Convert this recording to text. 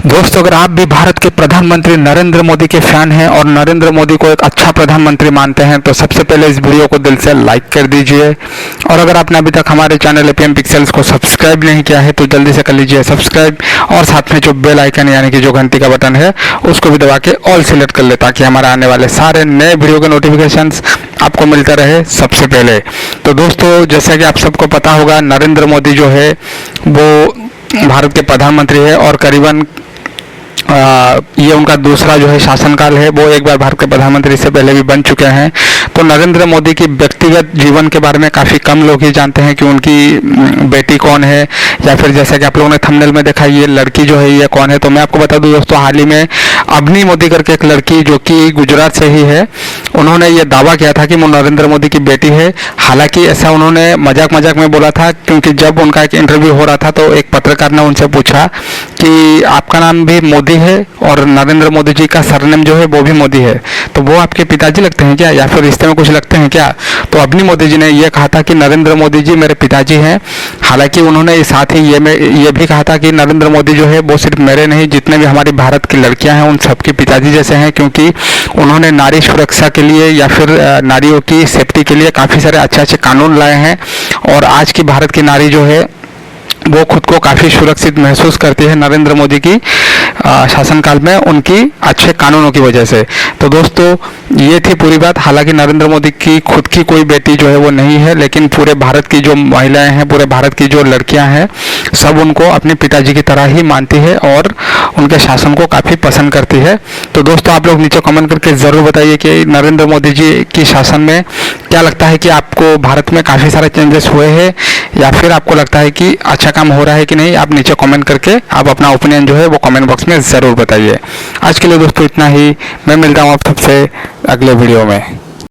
दोस्तों, अगर आप भी भारत के प्रधानमंत्री नरेंद्र मोदी के फैन हैं और नरेंद्र मोदी को एक अच्छा प्रधानमंत्री मानते हैं तो सबसे पहले इस वीडियो को दिल से लाइक कर दीजिए। और अगर आपने अभी तक हमारे चैनल एपीएम पिक्सेल्स को सब्सक्राइब नहीं किया है तो जल्दी से कर लीजिए सब्सक्राइब, और साथ में जो बेल आइकन यानी कि जो घंटी का बटन है उसको भी दबा के ऑल सिलेक्ट कर ले, ताकि हमारे आने वाले सारे नए वीडियो के नोटिफिकेशंस आपको मिलता रहे सबसे पहले। तो दोस्तों, जैसा कि आप सबको पता होगा, नरेंद्र मोदी जो है वो भारत के प्रधानमंत्री है और करीबन ये उनका दूसरा जो है शासनकाल है। वो एक बार भारत के प्रधानमंत्री से पहले भी बन चुके हैं। तो नरेंद्र मोदी की व्यक्तिगत जीवन के बारे में काफ़ी कम लोग ही जानते हैं कि उनकी बेटी कौन है, या फिर जैसा कि आप लोगों ने थंबनेल में देखा ये लड़की जो है ये कौन है। तो मैं आपको बता दूं दोस्तों, हाल ही में अवनी मोदी करके एक लड़की जो कि गुजरात से ही है, उन्होंने ये दावा किया था कि वो नरेंद्र मोदी की बेटी है। हालांकि ऐसा उन्होंने मजाक मजाक में बोला था, क्योंकि जब उनका एक इंटरव्यू हो रहा था तो एक पत्रकार ने उनसे पूछा कि आपका नाम भी मोदी है और नरेंद्र मोदी जी का सरनेम जो है वो भी मोदी है, तो वो आपके पिताजी लगते हैं क्या, या फिर रिश्ते में कुछ लगते हैं क्या। तो अवनी मोदी जी ने यह कहा था कि नरेंद्र मोदी जी मेरे पिताजी हैं। हालांकि उन्होंने साथ ही ये भी कहा था कि नरेंद्र मोदी जो है वो सिर्फ मेरे नहीं, जितने भी हमारी भारत की लड़कियां हैं उन सबके पिताजी जैसे हैं, क्योंकि उन्होंने नारी सुरक्षा के लिए या फिर नारियों की सेफ्टी के लिए काफ़ी सारे अच्छे अच्छे कानून लाए हैं। और आज की भारत की नारी जो है वो खुद को काफ़ी सुरक्षित महसूस करती है नरेंद्र मोदी की शासनकाल में उनकी अच्छे कानूनों की वजह से। तो दोस्तों, ये थी पूरी बात। हालांकि नरेंद्र मोदी की खुद की कोई बेटी जो है वो नहीं है, लेकिन पूरे भारत की जो महिलाएं हैं, पूरे भारत की जो लड़कियां हैं, सब उनको अपने पिताजी की तरह ही मानती है और उनके शासन को काफ़ी पसंद करती है। तो दोस्तों, आप लोग नीचे कमेंट करके ज़रूर बताइए कि नरेंद्र मोदी जी की शासन में क्या लगता है कि आपको भारत में काफ़ी सारे चेंजेस हुए हैं, या फिर आपको लगता है कि अच्छा काम हो रहा है कि नहीं। आप नीचे कमेंट करके आप अपना ओपिनियन जो है वो कमेंट बॉक्स में ज़रूर बताइए। आज के लिए दोस्तों इतना ही। मैं मिलता हूँ आप सबसे अगले वीडियो में।